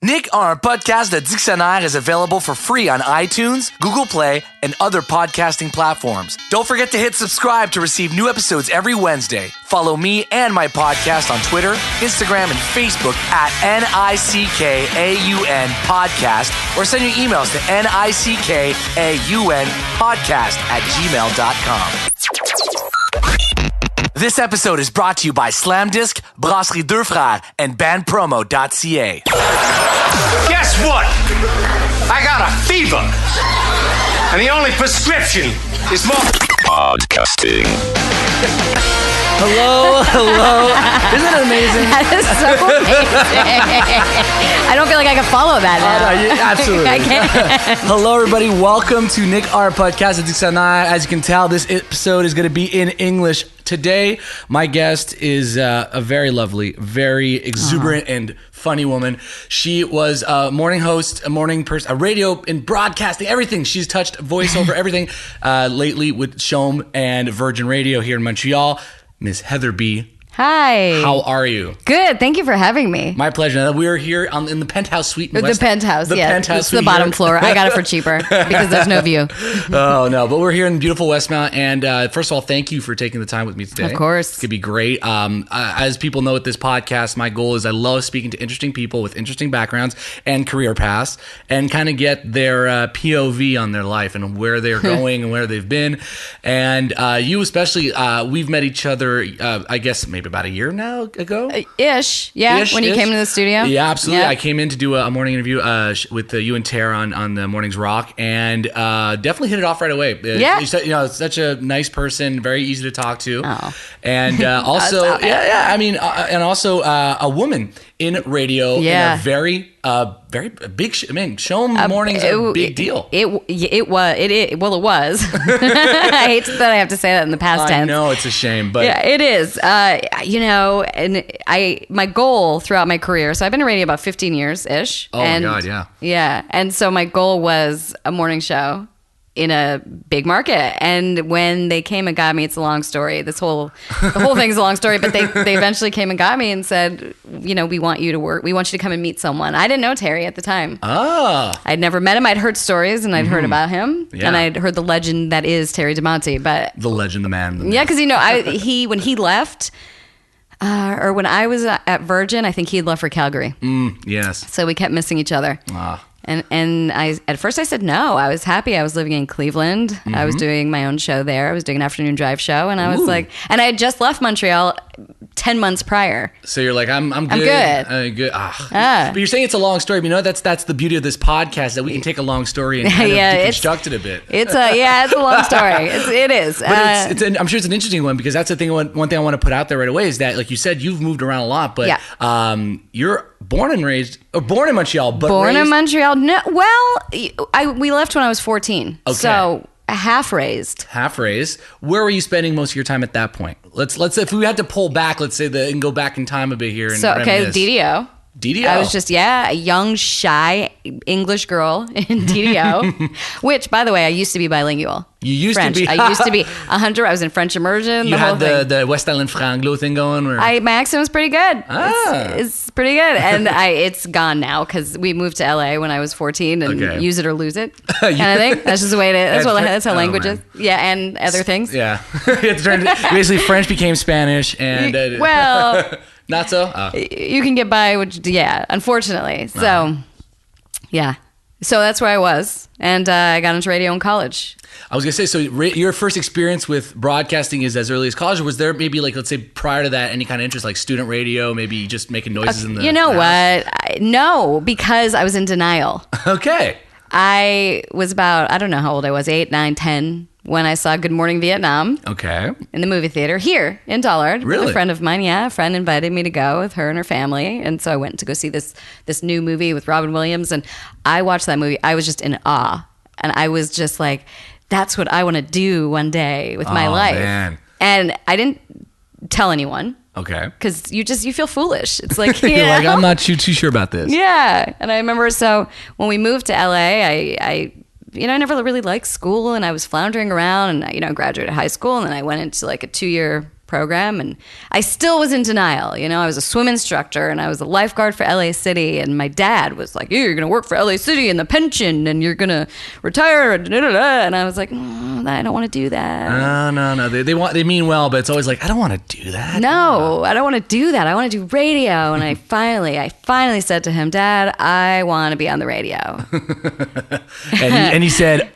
Nick, our podcast, The Dictionnaire, is available for free on iTunes, Google Play, and other podcasting platforms. Don't forget to hit subscribe to receive new episodes every Wednesday. Follow me and my podcast on Twitter, Instagram, and Facebook at NICKAUN Podcast, or send your emails to NICKAUNpodcast@gmail.com. This episode is brought to you by Slamdisk, Brasserie Deux Frères, and bandpromo.ca. Guess what? I got a fever. And the only prescription is more podcasting. Hello. Isn't it amazing? That is so amazing. I don't feel like I can follow that now. Absolutely. I can't. Hello, everybody. Welcome to Nick, our podcast, The Dictionnaire. As you can tell, this episode is going to be in English. Today, my guest is a very lovely, very exuberant and funny woman. She was a morning host, a morning person, a radio and broadcasting, everything. She's touched voiceover, everything lately with CHOM and Virgin Radio here in Montreal. Miss Heather B. Hi. How are you? Good. Thank you for having me. My pleasure. We are here in the penthouse suite in West. Penthouse, yeah. Penthouse it's the bottom floor. I got it for cheaper because there's no view. Oh, no. But we're here in beautiful Westmount. And first of all, thank you for taking the time with me today. Of course. It could be great. As people know with this podcast, my goal is I love speaking to interesting people with interesting backgrounds and career paths and kind of get their POV on their life and where they're going and where they've been. And you especially, we've met each other, I guess, maybe about a year now ago? Ish. When you came into the studio? Yeah, absolutely. Yeah. I came in to do a morning interview with you and Tara on the Mornings Rock, and definitely hit it off right away. Yeah. You're such a nice person, very easy to talk to. Oh. And also, I mean, and also a woman in radio in a very big, CHOM Mornings are a big deal. It was. I hate that I have to say that in the past tense. I know, it's a shame, but yeah, it is. And my goal throughout my career, so I've been in radio about 15 years-ish. Oh my God, yeah. Yeah, and so my goal was a morning show in a big market. And when they came and got me, it's a long story. The whole thing's a long story, but they eventually came and got me and said, we want you to work. We want you to come and meet someone. I didn't know Terry at the time. Ah. I'd never met him. I'd heard stories and I'd heard about him. Yeah. And I'd heard the legend that is Terry DiMonte. But the legend, the man. Yeah, because when he left, or when I was at Virgin, I think he had left for Calgary. Yes. So we kept missing each other. Ah. And at first I said no. I was happy. I was living in Cleveland. I was doing my own show there. I was doing an afternoon drive show, and I was like, and I had just left Montreal 10 months prior. So you're like, I'm good. I'm good. Good. But you're saying it's a long story. But that's the beauty of this podcast, that we can take a long story and kind of deconstruct it a bit. It's a long story. It is. But I'm sure it's an interesting one, because that's the thing. One thing I want to put out there right away is that, like you said, you've moved around a lot, but you're born in Montreal, but born raised in Montreal. No, well, we left when I was 14. Okay. So half raised. Where were you spending most of your time at that point? Let's if we had to pull back, let's say and go back in time a bit here. And reminisce. DDO. I was just, a young, shy English girl in DDO, which, by the way, I used to be bilingual. You used French. to be. I used to be 100. I was in French immersion. You had the West Island Franglo thing going? Or? My accent was pretty good. Ah. It's pretty good. And it's gone now because we moved to LA when I was 14 and use it or lose it kind of thing. That's just the way it is. That's how language is. Yeah, and other things. Yeah. Basically, French became Spanish and... well... Not so? You can get by, unfortunately. So, yeah. So that's where I was. And I got into radio in college. I was going to say, so your first experience with broadcasting is as early as college, or was there maybe, let's say, prior to that, any kind of interest, like student radio, maybe just making noises in the You know house? what? No, because I was in denial. Okay. I was about, I don't know how old I was, 8, 9, 10, when I saw Good Morning Vietnam. Okay. In the movie theater here in Dollard. Really? With a friend of mine, a friend invited me to go with her and her family. And so I went to go see this new movie with Robin Williams. And I watched that movie. I was just in awe. And I was just like, that's what I want to do one day with my life. Man. And I didn't tell anyone. Okay. Because you feel foolish. It's like, you're like, I'm not too sure about this. Yeah. And I remember, so when we moved to LA, I never really liked school, and I was floundering around, and I graduated high school, and then I went into like a 2-year program, and I still was in denial. You know, I was a swim instructor and I was a lifeguard for LA City, and my dad was like, "You're going to work for LA City and the pension, and you're going to retire," and I was like, I don't want to do that. No. They mean well, but it's always like, I don't want to do that. No, I don't want to do that. I want to do radio. And I finally said to him, "Dad, I want to be on the radio." and he said,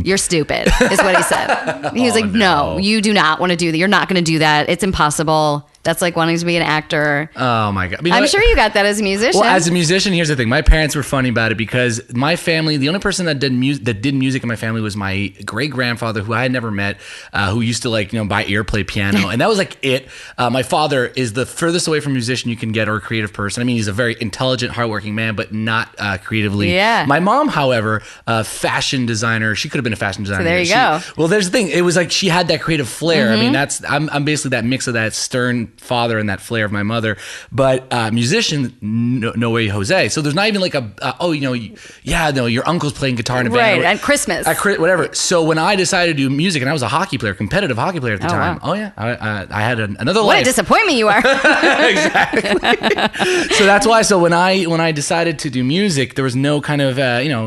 "You're stupid," is what he said. He was like, no, you do not want to do that. You're not going to do that. It's impossible. That's like wanting to be an actor. Oh my God. I'm sure you got that as a musician. Well, as a musician, here's the thing. My parents were funny about it because my family, the only person that did music in my family was my great grandfather, who I had never met, who used to buy airplay piano. And that was like it. My father is the furthest away from musician you can get, or a creative person. I mean, he's a very intelligent, hardworking man, but not creatively. Yeah. My mom, however, fashion designer, she could have been a fashion designer. So there you go. Well, there's the thing. It was like she had that creative flair. I mean, I'm basically that mix of that stern father and that flair of my mother, but musician, no way, Jose. So there's not even like your uncle's playing guitar in a band, right? At Christmas, whatever. So when I decided to do music, and I was a competitive hockey player at the time. Wow. Oh yeah, I had another life. What a disappointment you are. Exactly. So that's why. So when I decided to do music, there was no kind of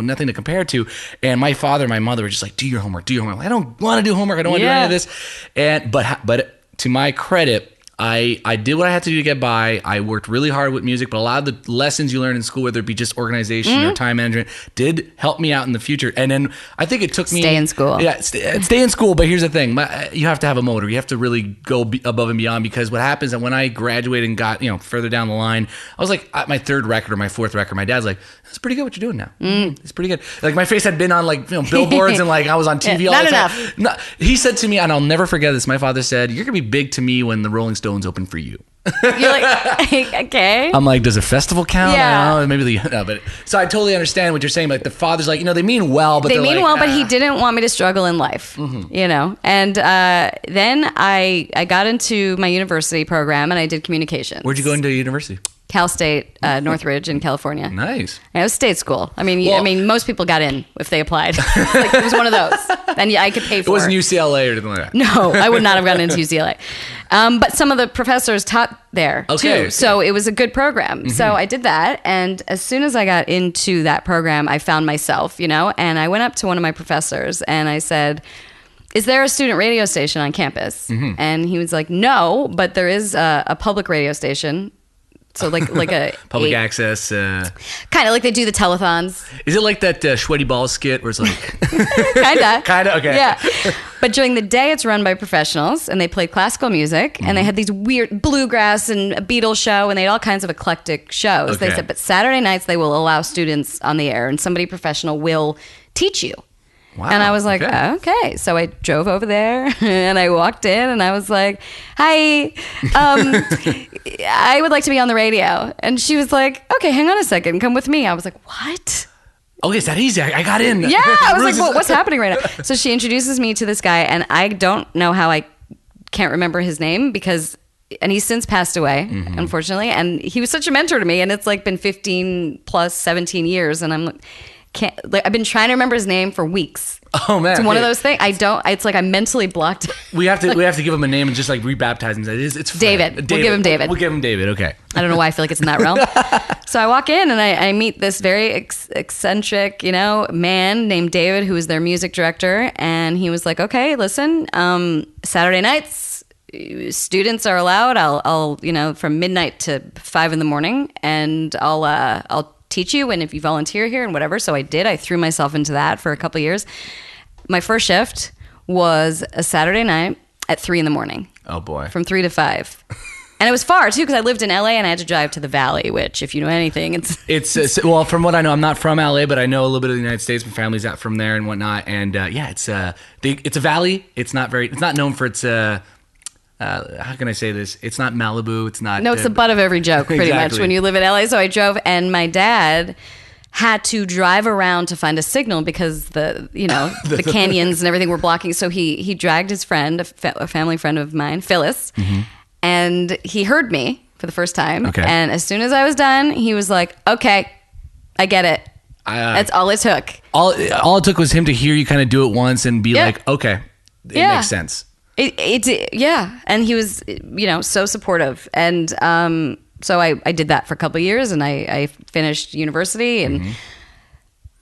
nothing to compare to, and my father and my mother were just like, do your homework. I don't want to do homework. I don't want to do any of this. And but to my credit, I did what I had to do to get by. I worked really hard with music, but a lot of the lessons you learn in school, whether it be just organization or time management, did help me out in the future. And then I think it took me... Stay in school. Yeah, stay in school. But here's the thing. You have to have a motor. You have to really go above and beyond, because what happens is when I graduated and got further down the line, I was like at my third record or my fourth record. My dad's like, "That's pretty good what you're doing now. It's pretty good." Like my face had been on billboards and I was on TV all the time. Not enough. No, he said to me, and I'll never forget this. My father said, "You're going to be big to me when the Rolling Stones open for you." You're like, okay. I'm like, does a festival count? Yeah. I don't know, maybe but so I totally understand what you're saying. Like the father's like, they mean well, but they they're mean like, well, but he didn't want me to struggle in life, And then I got into my university program and I did communications. Where'd you go into university? Cal State, Northridge in California. Nice. And it was state school. I mean, most people got in if they applied. It was one of those, and I could pay for it. It wasn't UCLA or anything like that. No, I would not have gotten into UCLA. But some of the professors taught there too. So it was a good program. So I did that. And as soon as I got into that program, I found myself, and I went up to one of my professors and I said, "Is there a student radio station on campus?" And he was like, "No, but there is a public radio station." So like a public access, kind of like they do the telethons. Is it like that Sweaty Balls skit where it's like kinda okay, yeah? But during the day, it's run by professionals, and they play classical music, and they had these weird bluegrass and a Beatles show, and they had all kinds of eclectic shows. Okay. They said, but Saturday nights they will allow students on the air, and somebody professional will teach you. Wow. And I was like, okay. So I drove over there and I walked in and I was like, "Hi, I would like to be on the radio." And she was like, "Okay, hang on a second. Come with me." I was like, "What?" Okay, it's that easy. I got in. Yeah. I was like, what's happening right now? So she introduces me to this guy, and I don't know how I can't remember his name and he's since passed away, unfortunately. And he was such a mentor to me. And it's like been 15 plus 17 years. And I've been trying to remember his name for weeks. Oh man, it's one of those things. It's like I'm mentally blocked. We have to give him a name and just like rebaptize him. It's David. We'll give him David. We'll give him David. Okay. I don't know why I feel like it's in that realm. So I walk in and I meet this very eccentric, man named David, who is their music director, and he was like, "Okay, listen, Saturday nights, students are allowed. I'll from midnight to 5 a.m, and I'll teach you, and if you volunteer here and whatever." So I did. I threw myself into that for a couple of years. My first shift was a Saturday night at 3 a.m. Oh boy. From 3 to 5. And it was far too, because I lived in LA and I had to drive to the Valley, which, if you know anything, it's well, from what I know, I'm not from LA, but I know a little bit of the United States. My family's out from there and whatnot. And it's a valley. It's not known for its how can I say this? It's not Malibu. It's not. No, it's the butt of every joke, pretty Exactly. much, when you live in LA. So I drove, and my dad had to drive around to find a signal because the canyons and everything were blocking. So he dragged his friend, a family friend of mine, Phyllis, and he heard me for the first time. Okay. And as soon as I was done, he was like, "Okay, I get it." That's all it took. All it took was him to hear you kind of do it once and be like, "Okay, it makes sense." Yeah. And he was, so supportive. And so I did that for a couple of years, and I finished university. And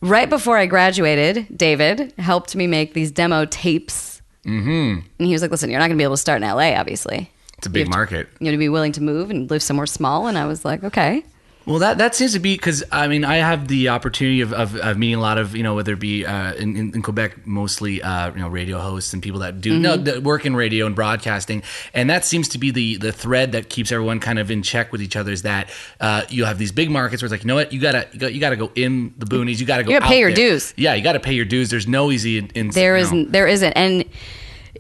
right before I graduated, David helped me make these demo tapes. And he was like, listen, you're not going to be able to start in LA, obviously. It's a big market. You have to be willing to move and live somewhere small. And I was like, okay. Well, that seems to be, because I mean, I have the opportunity of meeting a lot of, whether it be in Quebec, mostly radio hosts and people that do that work in radio and broadcasting, and that seems to be the thread that keeps everyone kind of in check with each other. Is that you have these big markets where it's like, you know what, you gotta go in the boonies, you gotta go. You gotta pay your dues. Yeah, you gotta pay your dues. There's no easy. There isn't, and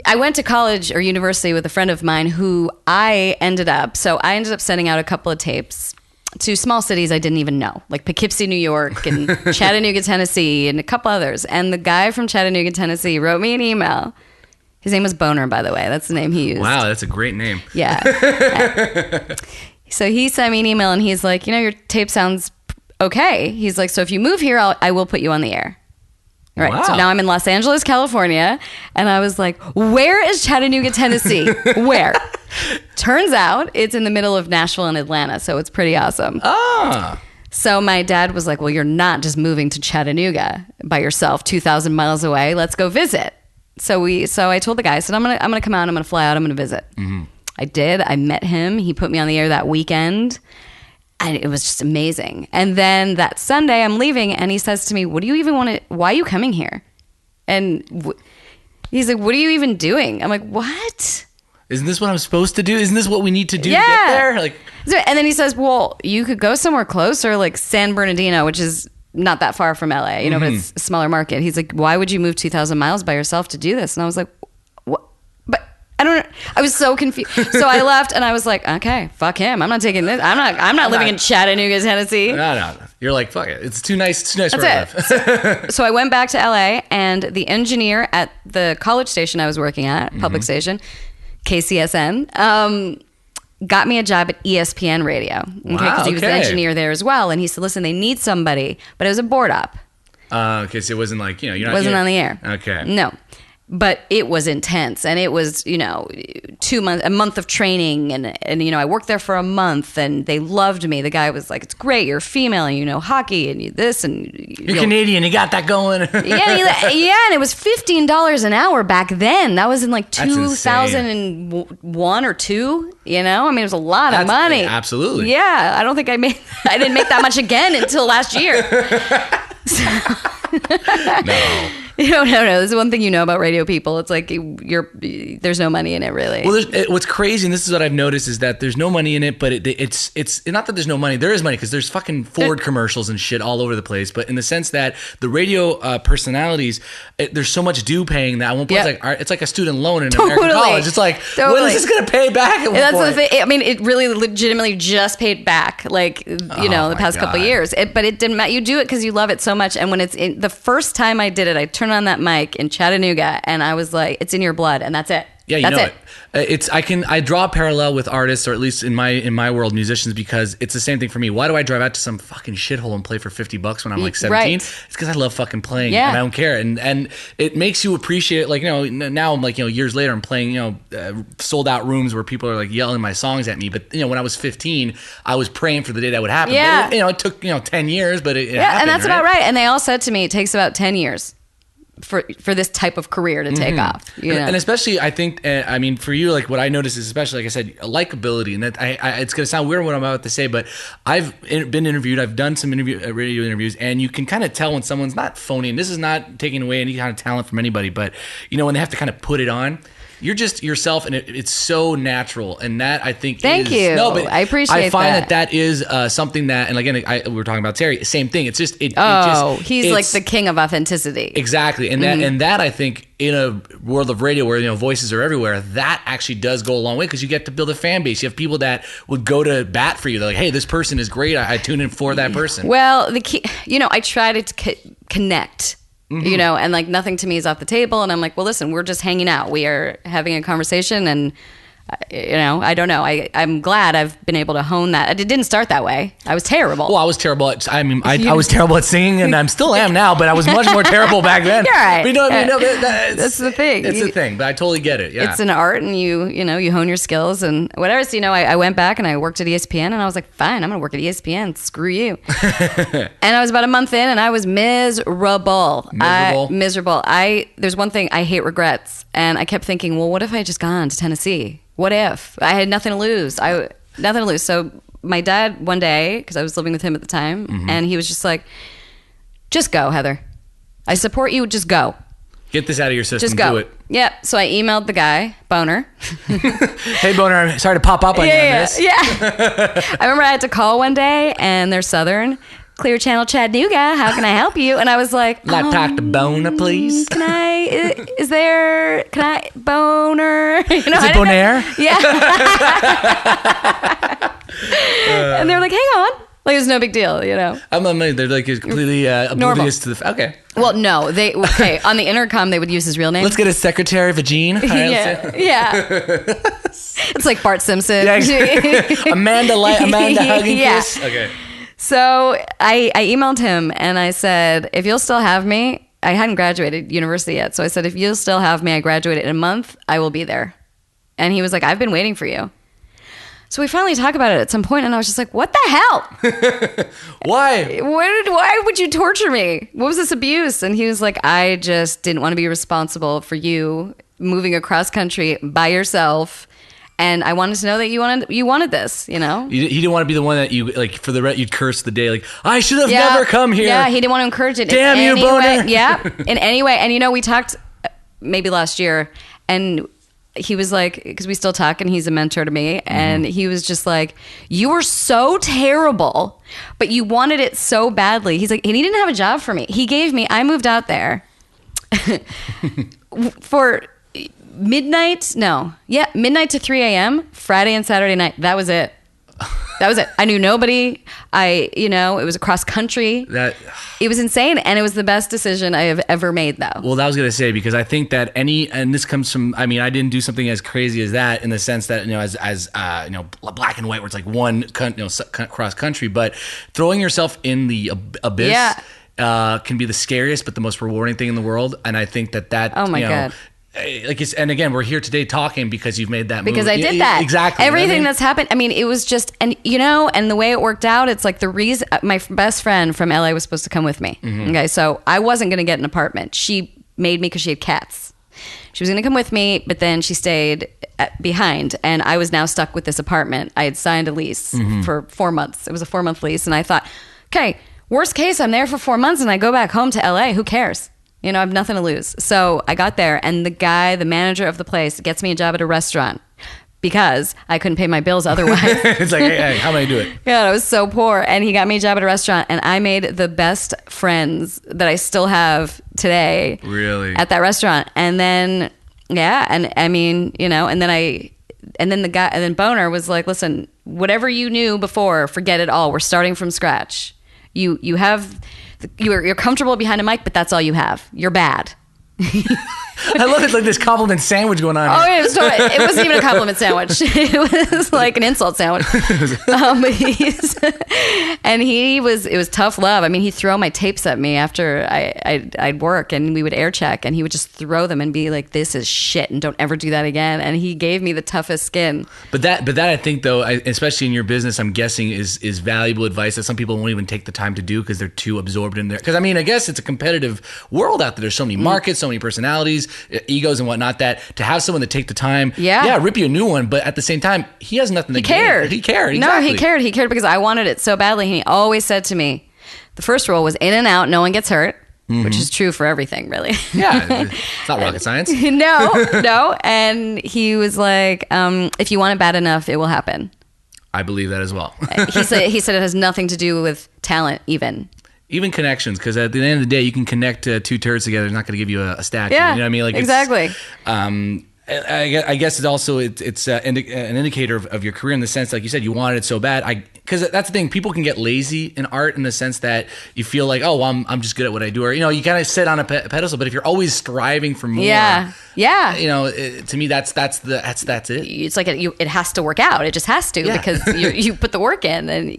I went to college or university with a friend of mine who I ended up sending out a couple of tapes to small cities I didn't even know, like Poughkeepsie, New York, and Chattanooga, Tennessee, and a couple others. And the guy from Chattanooga, Tennessee wrote me an email. His name was Boner, by the way. That's the name he used. Wow, that's a great name. Yeah. So he sent me an email, and he's like, your tape sounds okay. He's like, so if you move here, I will put you on the air. Right. Wow. So now I'm in Los Angeles, California, and I was like, where is Chattanooga, Tennessee? Where? Turns out it's in the middle of Nashville and Atlanta, so it's pretty awesome. So my dad was like, well, you're not just moving to Chattanooga by yourself, 2,000 miles away. Let's go visit. So I told the guy, I said, I'm gonna come out, I'm gonna fly out, I'm gonna visit. I did. I met him. He put me on the air that weekend. And it was just amazing. And then that Sunday, I'm leaving, and he says to me, "What do you even want to? Why are you coming here?" And he's like, "What are you even doing?" I'm like, "What? Isn't this what I'm supposed to do? Isn't this what we need to do to get there?" And then he says, "Well, you could go somewhere closer, like San Bernardino, which is not that far from LA, but it's a smaller market." He's like, "Why would you move 2,000 miles by yourself to do this?" And I was like, "What?" But I don't know. I was so confused. So I left, and I was like, okay, fuck him. I'm not taking this. I'm not living in Chattanooga, Tennessee. No. You're like, fuck it. It's too nice. It's too nice That's where I live. So I went back to LA, and the engineer at the college station I was working at, public station, KCSN, got me a job at ESPN Radio. Because he was the engineer there as well. And he said, listen, they need somebody, but it was a board op. Okay, so it wasn't like, you're not... Wasn't on the air. Okay. No. But it was intense, and it was, 2 months, a month of training, and I worked there for a month, and they loved me. The guy was like, "It's great, you're female, and you know hockey, and you this, and you're Canadian, you got that going." And it was $15 an hour back then. That was in like 2001 or two. I mean, it was a lot of money. Absolutely. Yeah, I don't think I didn't make that much again until last year. No. No. This is one thing about radio people. It's like there's no money in it, really. Well, what's crazy, and this is what I've noticed, is that there's no money in it, but it's not that there's no money. There is money, because there's fucking Ford commercials and shit all over the place. But in the sense that the radio personalities, there's so much due paying that at one point it's like a student loan in American college. It's like, when is this going to pay back at one That's point? the thing. I mean, it really legitimately just paid back, the past couple of years. But it didn't matter. You do it because you love it so much. And when it's the first time I did it, I turned on that mic in Chattanooga, and I was like, it's in your blood, and that's it. Yeah, that's it. I draw a parallel with artists, or at least in my world, musicians, because it's the same thing for me. Why do I drive out to some fucking shithole and play for $50 when I'm like 17? Right. It's because I love fucking playing, and I don't care. And it makes you appreciate it. Like, now I'm like, years later, I'm playing, sold out rooms where people are like yelling my songs at me. But when I was 15, I was praying for the day that would happen. Yeah. But it took 10 years, but it happened, and that's about right. And they all said to me, it takes about 10 years for this type of career to take off. And especially, I think, for you, like what I noticed is, especially, like I said, likability. And that it's going to sound weird what I'm about to say, but I've been interviewed. I've done some radio interviews, and you can kind of tell when someone's not phony. And this is not taking away any kind of talent from anybody, but when they have to kind of put it on. You're just yourself, and it's so natural, and that, I think, Thank you. No, but I appreciate that. I find that is something that, and again, we were talking about Terry, same thing. It's just, he's like the king of authenticity. Exactly, and that I think, in a world of radio where voices are everywhere, that actually does go a long way, because you get to build a fan base. You have people that would go to bat for you. They're like, hey, this person is great. I tune in for that person. Well, the key, I try to connect. And like nothing to me is off the table. And I'm like, well, listen, we're just hanging out. We are having a conversation, and I don't know. I'm glad I've been able to hone that. It didn't start that way. I was terrible. Well, I was terrible at. I mean, I was terrible at singing, and I'm still am now. But I was much more terrible back then. You're right. But you know what I mean? No, that's the thing. It's the thing. But I totally get it. Yeah. It's an art, and you hone your skills and whatever. So I went back and I worked at ESPN, and I was like, fine, I'm gonna work at ESPN. Screw you. And I was about a month in, and I was miserable. Miserable. There's one thing, I hate regrets, and I kept thinking, well, what if I had just gone to Tennessee? What if I had nothing to lose? Nothing to lose. So my dad one day, because I was living with him at the time, and he was just like, "Just go, Heather. I support you. Just go. Get this out of your system. Just go." Do it. Yep. So I emailed the guy, Boner. Hey, Boner, I'm sorry to pop up on you on this. Yeah. I remember I had to call one day, and they're Southern. Clear Channel Chattanooga, how can I help you? And I was like, talk to Boner, please. Can I Boner? Is it Bonaire? Yeah. And they're like, hang on. Like, it's no big deal, I'm amazed. They're like completely oblivious to the. Okay. Well, no, on the intercom they would use his real name. Let's get a secretary, Vagine. Yeah. It's like Bart Simpson. Yeah, Amanda hugging kiss. Okay. So I emailed him and I said, if you'll still have me, I hadn't graduated university yet. So I said, if you'll still have me, I graduated in a month, I will be there. And he was like, I've been waiting for you. So we finally talked about it at some point, and I was just like, what the hell? Why? Why would you torture me? What was this abuse? And he was like, I just didn't want to be responsible for you moving across country by yourself. And I wanted to know that you wanted this, He didn't want to be the one that you, like, for the you'd curse the day, like, I should have never come here. Yeah, he didn't want to encourage it. Damn you, Boner. Yeah, in any way. And, we talked maybe last year, and he was like, because we still talk, and he's a mentor to me, and he was just like, you were so terrible, but you wanted it so badly. He's like, and he didn't have a job for me. I moved out there for midnight to 3 a.m. Friday and Saturday night. That was it. I knew nobody. It was across country. It was insane, and it was the best decision I have ever made, though. Well, that was going to say, because I think that and this comes from, I mean, I didn't do something as crazy as that, in the sense that, as black and white, where it's like one, cross country, but throwing yourself in the abyss can be the scariest, but the most rewarding thing in the world. And I think that, oh my God. And again, we're here today talking because you've made that move. Because I did that. Exactly. Everything that's happened. I mean, it was just, and the way it worked out, it's like the reason, my best friend from LA was supposed to come with me. Okay. So I wasn't going to get an apartment. She made me because she had cats. She was going to come with me, but then she stayed behind, and I was now stuck with this apartment. I had signed a lease for 4 months. It was a 4-month lease. And I thought, okay, worst case, I'm there for 4 months and I go back home to LA. Who cares? I have nothing to lose. So I got there, and the manager of the place, gets me a job at a restaurant because I couldn't pay my bills otherwise. It's like, hey, how am I do it? Yeah, I was so poor. And he got me a job at a restaurant, and I made the best friends that I still have today. Really? At that restaurant. And then, and I mean, and then Boner was like, listen, whatever you knew before, forget it all. We're starting from scratch. You're comfortable behind a mic, but that's all you have. You're bad. I love it, like this compliment sandwich going on. Oh, yeah, it wasn't even a compliment sandwich. It was like an insult sandwich. It was tough love. I mean, he'd throw my tapes at me after I'd work, and we would air check, and he would just throw them and be like, "This is shit, and don't ever do that again." And he gave me the toughest skin. But that I think, though, especially in your business, I'm guessing is valuable advice that some people won't even take the time to do because they're too absorbed in there. Because I mean, I guess it's a competitive world out there. There's so many markets, so many personalities, egos and whatnot, that to have someone to take the time, rip you a new one, but at the same time, he has nothing to He cared. He cared. Exactly. No, he cared because I wanted it so badly. And he always said to me, the first rule was in and out, no one gets hurt, which is true for everything, really. Yeah, it's not rocket science. No. And he was like, if you want it bad enough, it will happen. I believe that as well. He said it has nothing to do with talent, even connections, because at the end of the day, you can connect two turds together. It's not going to give you a statue. Yeah, you know what I mean? Like, exactly. I guess it's also it's an indicator of your career, in the sense, like you said, you wanted it so bad. because that's the thing. People can get lazy in art in the sense that you feel like, oh, well, I'm just good at what I do, or you kind of sit on a pedestal. But if you're always striving for more, yeah. To me, that's it. It's like it has to work out. It just has to because you put the work in and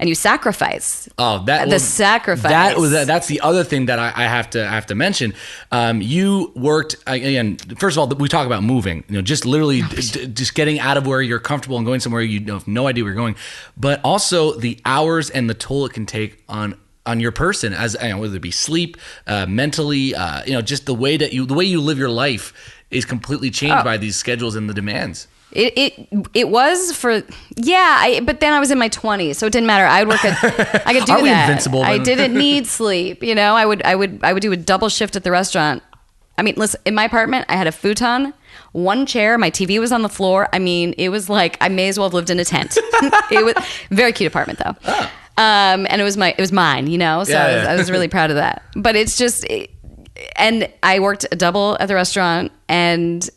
and you sacrifice. Oh, sacrifice. That's the other thing that I have to mention. You worked again. First of all, we talk about moving. Just literally just getting out of where you're comfortable and going somewhere you have no idea where you're going. But also the hours and the toll it can take on your person, as whether it be sleep, mentally, just the way you live your life is completely changed by these schedules and the demands. It was for but then I was in my 20s, so it didn't matter. I could do Are we that. invincible, I then? didn't need sleep. I would do a double shift at the restaurant. I mean, listen, in my apartment, I had a futon, one chair, my TV was on the floor. I mean, it was like I may as well have lived in a tent. It was a very cute apartment though. Oh. And it was mine, so I was really proud of that. But it's just, and I worked a double at the restaurant, and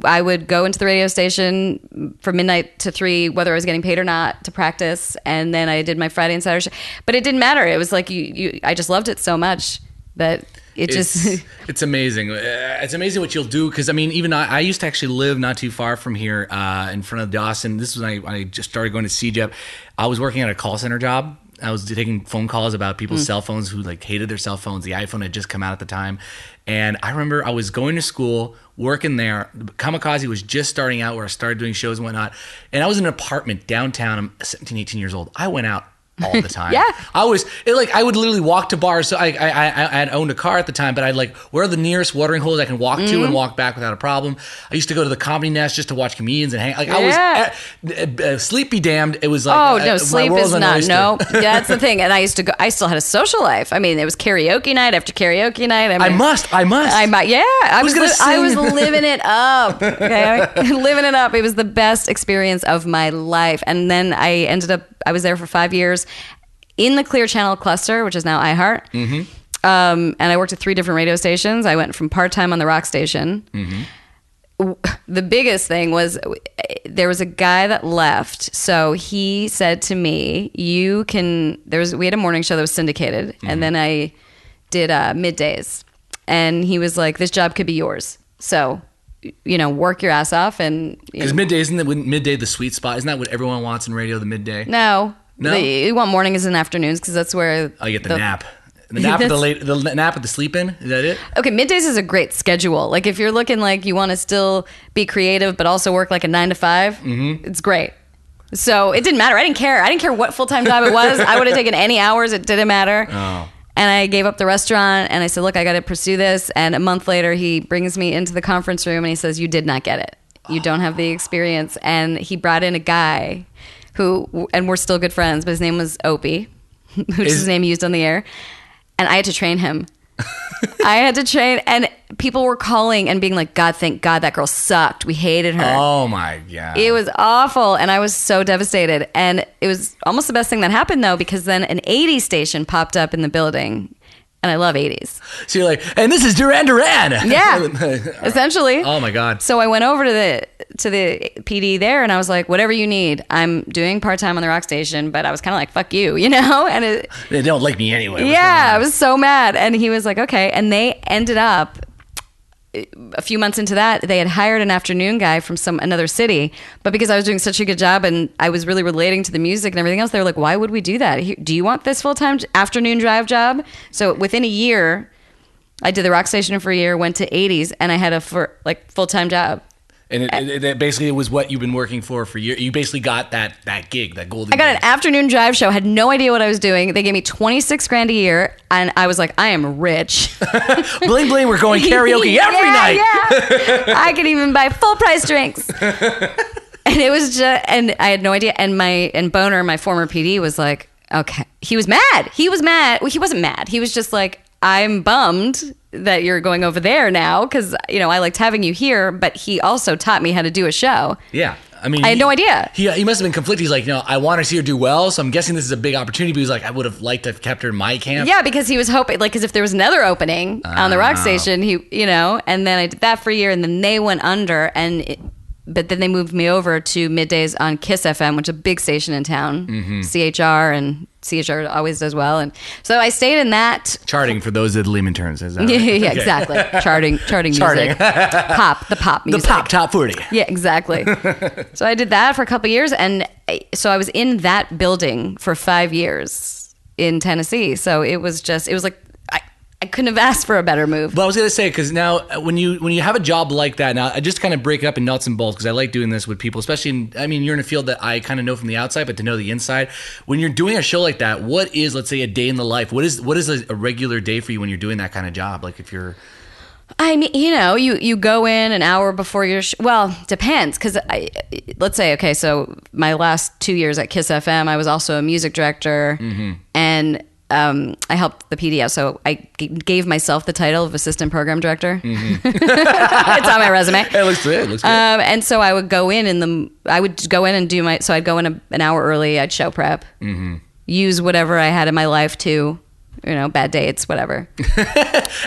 I would go into the radio station from midnight to 3, whether I was getting paid or not, to practice. And then I did my Friday and Saturday show. But it didn't matter. It was like I just loved it so much that it's amazing. It's amazing what you'll do. Because, I mean, even I used to actually live not too far from here in front of Dawson. This was when I just started going to CJEP. I was working at a call center job. I was taking phone calls about people's cell phones who hated their cell phones. The iPhone had just come out at the time. And I remember I was going to school, working there. Kamikaze was just starting out where I started doing shows and whatnot. And I was in an apartment downtown. I'm 17, 18 years old. I went out all the time. Yeah. I would literally walk to bars. So I had owned a car at the time, but I'd where are the nearest watering holes I can walk to and walk back without a problem. I used to go to the Comedy Nest just to watch comedians and hang. I was sleep be damned. It was sleep is not. No, that's the thing. And I still had a social life. I mean, it was karaoke night after karaoke night. I must. I was living it up. Okay, living it up. It was the best experience of my life. And then I was there for 5 years in the Clear Channel cluster, which is now iHeart. Mm-hmm. And I worked at 3 different radio stations. I went from part-time on the rock station. Mm-hmm. The biggest thing was there was a guy that left. So he said to me, we had a morning show that was syndicated. Mm-hmm. And then I did middays. And he was like, this job could be yours. So, work your ass off. And because midday, isn't midday the sweet spot? Isn't that what everyone wants in radio, the midday? No. You want mornings and afternoons because that's where you get the nap. The nap the nap with the sleep in? Is that it? Okay, middays is a great schedule. If you're looking you want to still be creative but also work a 9 to 5, it's great. So it didn't matter. I didn't care. I didn't care what full-time job it was. I would have taken any hours. It didn't matter. Oh. And I gave up the restaurant and I said, look, I got to pursue this. And a month later, he brings me into the conference room and he says, you did not get it. You don't have the experience. And he brought in a guy and we're still good friends, but his name was Opie, which is his name he used on the air. And I had to train him. And people were calling and being like, God, thank God that girl sucked. We hated her. Oh my God. It was awful. And I was so devastated. And it was almost the best thing that happened though, because then an 80s station popped up in the building. And I love 80s. So you're like, and this is Duran Duran. Yeah, essentially. Oh my God. So I went over to the PD there and I was like, whatever you need. I'm doing part-time on the rock station, but I was kind of like, fuck you, And they don't like me anyway. Yeah, I was so mad. And he was like, okay. And they ended up, a few months into that, they had hired an afternoon guy from another city. But because I was doing such a good job and I was really relating to the music and everything else, they were like, why would we do that? Do you want this full-time afternoon drive job? So within a year, I did the rock station for a year, went to 80s, and I had a full-time job. And it basically was what you've been working for years. You basically got that gig, that golden I got gig. an afternoon drive show, had no idea what I was doing. They gave me $26,000 a year, and I was like, I am rich. Bling bling, we're going karaoke every night. Yeah. I could even buy full price drinks. And it was just, and I had no idea. And Boner, my former PD, was like, okay. He was mad. Well, he wasn't mad. He was just like, I'm bummed that you're going over there now because, I liked having you here, but he also taught me how to do a show. Yeah. I mean, I had no idea. He must have been conflicted. He's like, I want to see her do well, so I'm guessing this is a big opportunity. But he was like, I would have liked to have kept her in my camp. Yeah, because he was hoping, because if there was another opening on the rock station, and then I did that for a year, and then they went under, and but then they moved me over to middays on Kiss FM, which is a big station in town, CHR, and CHR always does well. And so I stayed in that. Charting for those of the layman terms. Is that right? Yeah, exactly. Charting music. The pop music. The pop top 40. Yeah, exactly. So I did that for a couple of years. And so I was in that building for 5 years in Tennessee. So it was like, I couldn't have asked for a better move. But I was going to say, because now when you have a job like that, now I just kind of break it up in nuts and bolts because I like doing this with people, especially you're in a field that I kind of know from the outside, but to know the inside. When you're doing a show like that, what is, let's say, a day in the life? What is a regular day for you when you're doing that kind of job? Like if you're... I mean, you go in an hour before your well, depends, because let's say, okay, so my last 2 years at Kiss FM, I was also a music director, and I helped the PD out, so I gave myself the title of assistant program director. It's on my resume. It looks good. And so I would go in and do my. So I'd go in an hour early. I'd show prep, use whatever I had in my life to, bad dates, whatever.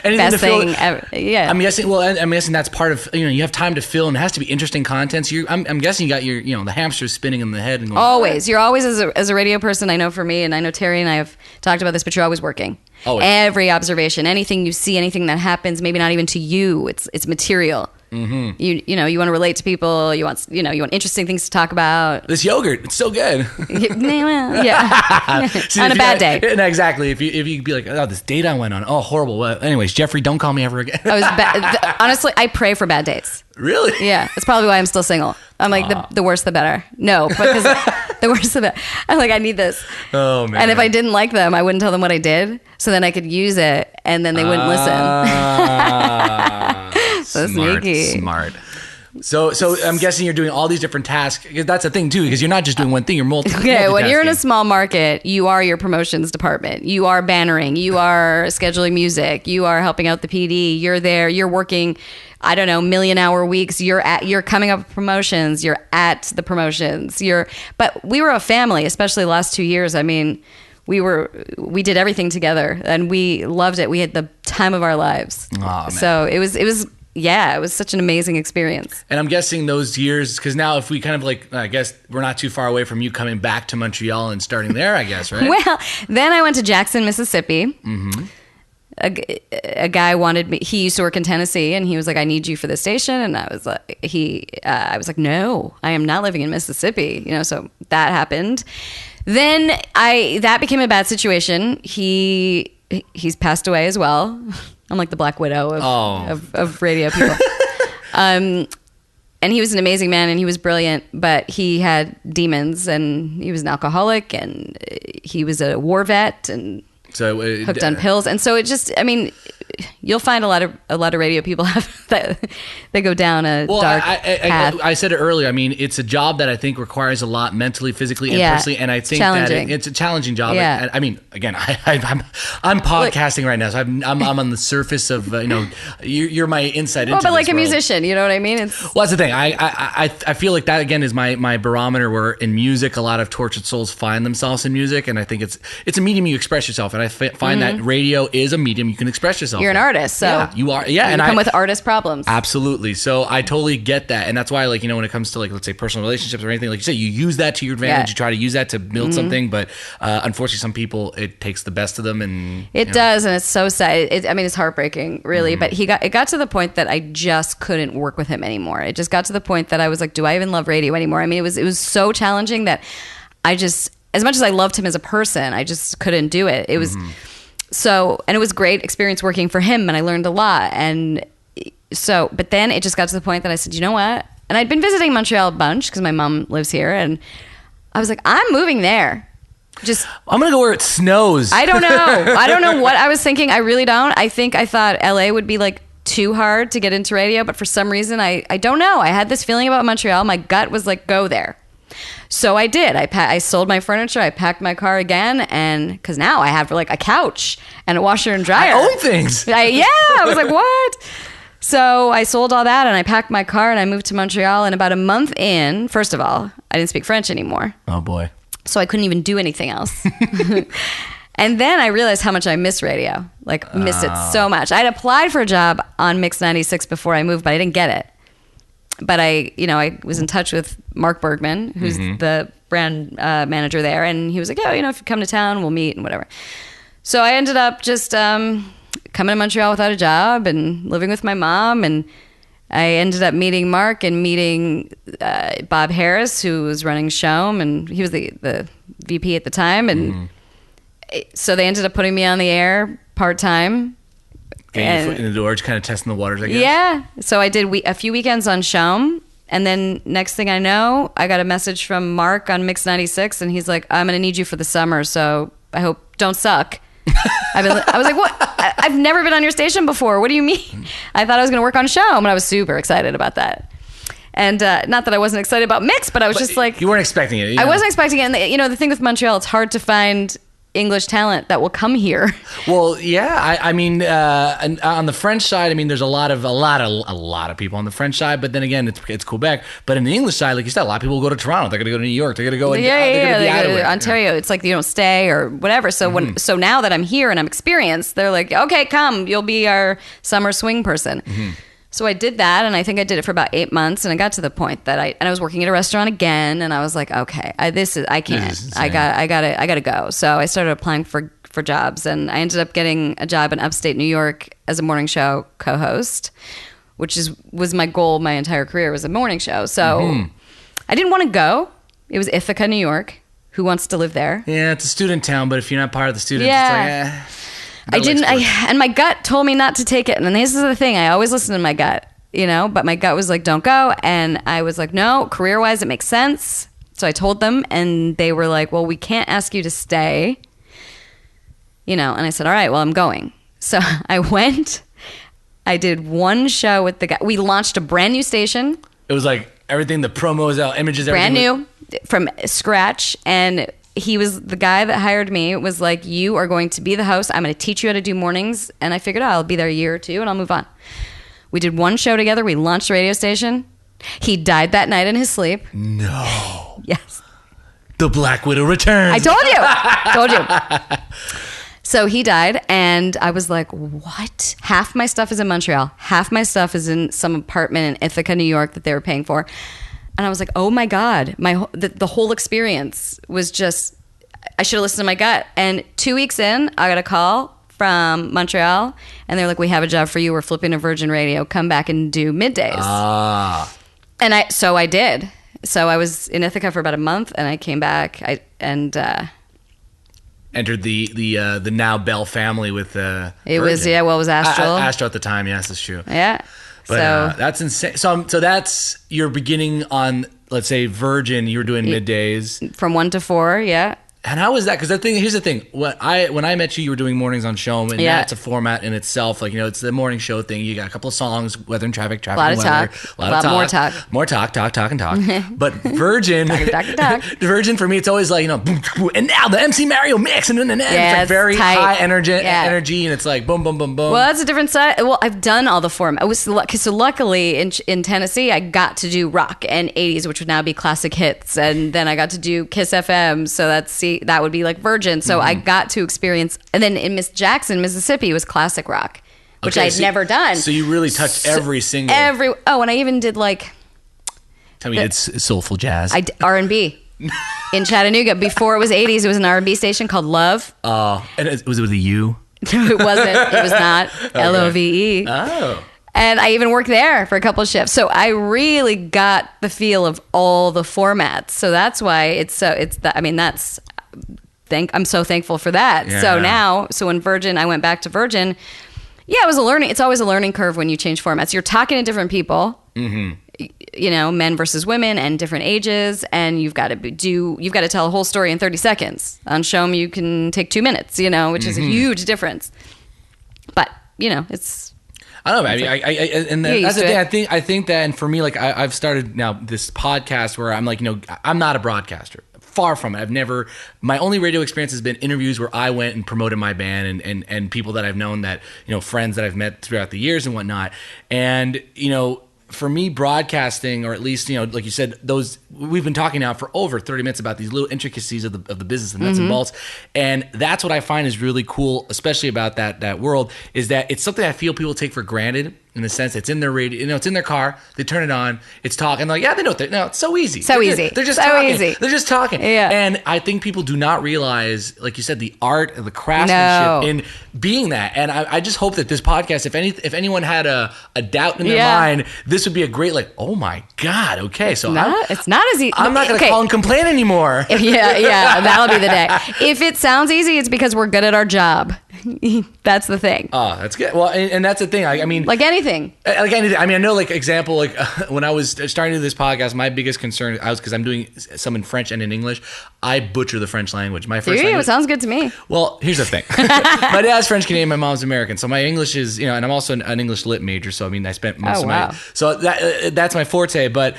Best thing ever. Yeah. I'm guessing that's part of, you have time to fill, and it has to be interesting content. So I'm guessing you got your, the hamsters spinning in the head. And going, always. You're always, as a radio person, I know for me, and I know Terry and I have talked about this, but you're always working. Always. Every observation, anything you see, anything that happens, maybe not even to you, it's material. You want to relate to people. You want interesting things to talk about. This yogurt, it's so good. Yeah. See, on a bad day. No, exactly. If you be like, oh, this date I went on, oh, horrible. Well, anyways, Jeffrey, don't call me ever again. Honestly, I pray for bad dates. Really? Yeah, that's probably why I'm still single. I'm like, the worse the better. No, because the worse the better. I'm like, I need this. Oh, man. And if I didn't like them, I wouldn't tell them what I did, so then I could use it, and then they wouldn't listen. So Smart. So I'm guessing you're doing all these different tasks. That's the thing too, because you're not just doing one thing. You're Okay, when you're in a small market, you are your promotions department. You are bannering. You are scheduling music. You are helping out the PD. You're there. You're working, I don't know, million-hour weeks. You're coming up with promotions. You're at the promotions. But we were a family, especially the last 2 years. I mean, we did everything together, and we loved it. We had the time of our lives. Oh, man. So it was such an amazing experience. And I'm guessing those years, because now if we kind of I guess we're not too far away from you coming back to Montreal and starting there, I guess, right? Well, then I went to Jackson, Mississippi. Mm-hmm. A guy wanted me. He used to work in Tennessee, and he was like, "I need you for this station." And I was like, "No, I am not living in Mississippi." So that happened. Then that became a bad situation. He's passed away as well. I'm like the Black Widow of radio people. And he was an amazing man, and he was brilliant, but he had demons, and he was an alcoholic, and he was a war vet, and so hooked on pills. And so it just, you'll find a lot of radio people that they go down a dark path. I said it earlier. It's a job that I think requires a lot mentally, physically, and personally. And I think that it's a challenging job. Yeah. Again, I'm podcasting right now, so I'm on the surface of you're my insight into. But like this a world. musician, you know what I mean? Well, that's the thing. I feel like that again is my barometer. Where in music, a lot of tortured souls find themselves in music, and I think it's a medium you express yourself. And I find that radio is a medium you can express yourself. You're an artist, so yeah, you are. Yeah, and come with artist problems. Absolutely. So I totally get that, and that's why, when it comes to let's say personal relationships or anything, like you say, you use that to your advantage. Yeah. You try to use that to build something, but unfortunately, some people it takes the best of them, and it does, and it's so sad. It's heartbreaking, really. But it got to the point that I just couldn't work with him anymore. It just got to the point that I was like, do I even love radio anymore? It was so challenging that I just, as much as I loved him as a person, I just couldn't do it. It was. So, and it was great experience working for him, and I learned a lot. And so, but then it just got to the point that I said, you know what? And I'd been visiting Montreal a bunch because my mom lives here, and I was like, I'm moving there. I'm gonna go where it snows. I don't know what I was thinking. I really don't. I thought LA would be too hard to get into radio, but for some reason, I don't know. I had this feeling about Montreal. My gut was like, go there. So I did. I sold my furniture. I packed my car again, and because now I have a couch and a washer and dryer. I own things. I was like, what? So I sold all that, and I packed my car, and I moved to Montreal. And about a month in, first of all, I didn't speak French anymore. Oh boy! So I couldn't even do anything else. And then I realized how much I miss radio. Missed it so much. I'd applied for a job on Mix 96 before I moved, but I didn't get it. But I was in touch with Mark Bergman, who's the brand manager there, and he was like, "Oh, if you come to town, we'll meet and whatever." So I ended up just coming to Montreal without a job and living with my mom, and I ended up meeting Mark and meeting Bob Harris, who was running CHOM, and he was the VP at the time, and so they ended up putting me on the air part-time. Getting your foot in the door, just kind of testing the waters, I guess. Yeah. So I did a few weekends on CHOM, and then next thing I know, I got a message from Mark on Mix 96, and he's like, "I'm going to need you for the summer, so I hope don't suck." I was like, "What? I've never been on your station before. What do you mean?" I thought I was going to work on CHOM, and I was super excited about that. And not that I wasn't excited about Mix, but I was just like... You weren't expecting it. I wasn't expecting it. And the thing with Montreal, it's hard to find English talent that will come here. Well, yeah, I mean, on the French side, I mean, there's a lot of people on the French side, but then again, it's Quebec. But in the English side, like you said, a lot of people go to Toronto. They're going to go to New York. They're going to go. They're going to go to Ontario. It's like you don't stay or whatever. So so now that I'm here and I'm experienced, they're like, "Okay, come, you'll be our summer swing person." So I did that, and I think I did it for about 8 months, and I got to the point that I was working at a restaurant again, and I was like, okay, I can't. I gotta go. So I started applying for jobs, and I ended up getting a job in upstate New York as a morning show co-host, which was my goal my entire career, was a morning show. So I didn't want to go. It was Ithaca, New York. Who wants to live there? Yeah, it's a student town, but if you're not part of the students, it's like, eh. And my gut told me not to take it. And this is the thing. I always listen to my gut, but my gut was like, don't go. And I was like, no, career-wise, it makes sense. So I told them, and they were like, well, we can't ask you to stay. And I said, all right, well, I'm going. So I went. I did one show with the guy. We launched a brand new station. It was like everything, the promos, images, everything. Brand new, from scratch. And he was the guy that hired me. It was like, you are going to be the host. I'm going to teach you how to do mornings. And I figured, I'll be there a year or two and I'll move on. We did one show together. We launched a radio station. He died that night in his sleep. No. Yes. The Black Widow returns. I told you. So he died, and I was like, what? Half my stuff is in Montreal. Half my stuff is in some apartment in Ithaca, New York that they were paying for. And I was like, oh my God, the whole experience was just, I should have listened to my gut. And 2 weeks in, I got a call from Montreal, and they're like, we have a job for you. We're flipping to Virgin Radio. Come back and do middays. And I did. So I was in Ithaca for about a month, and I came back. Entered the now Bell family with it Virgin. Was it was Astral. Astral at the time, yes, that's true. Yeah. But that's insane. So that's your beginning on, let's say, Virgin. You were doing middays from 1 to 4, yeah. And how was that? Because here's the thing. When I met you, you were doing mornings on CHOM, and that's a format in itself. Like, it's the morning show thing. You got a couple of songs, weather and traffic, a lot of and weather, talk, a lot more talk, talk. But Virgin, talk. Virgin for me, it's always like boom, boom, and now the MC Mario mix, and then it's like very tight. high energy, and it's like boom, boom, boom, boom. Well, that's a different side. Well, I've done all the format. So luckily in Tennessee, I got to do rock and 80s, which would now be classic hits, and then I got to do Kiss FM. So that would be like Virgin. So I got to experience, and then in Miss Jackson, Mississippi, was classic rock, which I'd never done. So you really touched every single. And I even did like. Tell me it's soulful jazz. R&B in Chattanooga. Before it was 80s, it was an R&B station called Love. And was it with a U? No, it wasn't. It was not. Okay. LOVE. Oh. And I even worked there for a couple of shifts. So I really got the feel of all the formats. So that's why I'm so thankful for that. Yeah. So when Virgin, I went back to Virgin. Yeah, it's always a learning curve when you change formats. You're talking to different people, men versus women and different ages. And you've got to tell a whole story in 30 seconds. On CHOM, you can take 2 minutes, which is a huge difference. But, it's, I don't know. That's the thing. I think that, and for me, like I've started now this podcast where I'm like, I'm not a broadcaster. Far from it. My only radio experience has been interviews where I went and promoted my band and people that I've known that, friends that I've met throughout the years and whatnot. And, for me, broadcasting, or at least, like you said, we've been talking now for over 30 minutes about these little intricacies of the business, the nuts and bolts. And that's what I find is really cool, especially about that world, is that it's something I feel people take for granted. in the sense it's in their radio, it's in their car. They turn it on. It's talking. Like, yeah, they know. No, it's so easy. So easy. They're just so talking. Easy. They're just talking. Yeah. And I think people do not realize, like you said, the art and the craftsmanship in being that. And I just hope that this podcast, if anyone had a doubt in their mind, this would be a great, like, oh my God, okay. So it's not as easy. I'm not going to call and complain anymore. Yeah, that'll be the day. If it sounds easy, it's because we're good at our job. That's the thing. Oh, that's good. Well, and that's the thing. I mean, like anything. I mean, I know, like, example, like when I was starting to do this podcast, my biggest concern because I'm doing some in French and in English, I butcher the French language. My first language. It sounds good to me. Well, here's the thing. My dad's French Canadian, my mom's American, so my English is, and I'm also an English lit major. So I mean, I spent most of my so that's my forte. But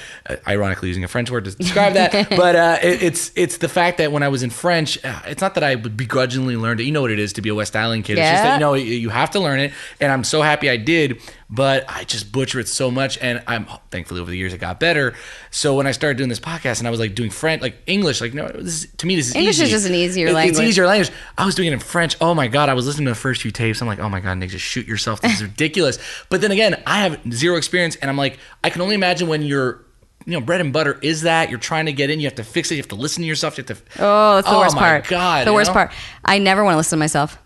ironically, using a French word to describe that, but it's the fact that when I was in French, it's not that I would begrudgingly learned it. You know what it is to be a West Island kid. Yeah. It's just that you have to learn it, and I'm so happy I did. But I just butcher it so much, and I'm thankfully over the years it got better. So when I started doing this podcast, and I was like doing French, like English, like no, to me this is English easy. is just an easier language. It's easier language. I was doing it in French. Oh my God, I was listening to the first few tapes. I'm like, oh my God, Nick, just shoot yourself. This is ridiculous. But then again, I have zero experience, and I'm like, I can only imagine when you're. Bread and butter is that you're trying to get in. You have to fix it. You have to listen to yourself. You have to. Oh, that's the worst part. Oh my God, the worst part. I never want to listen to myself.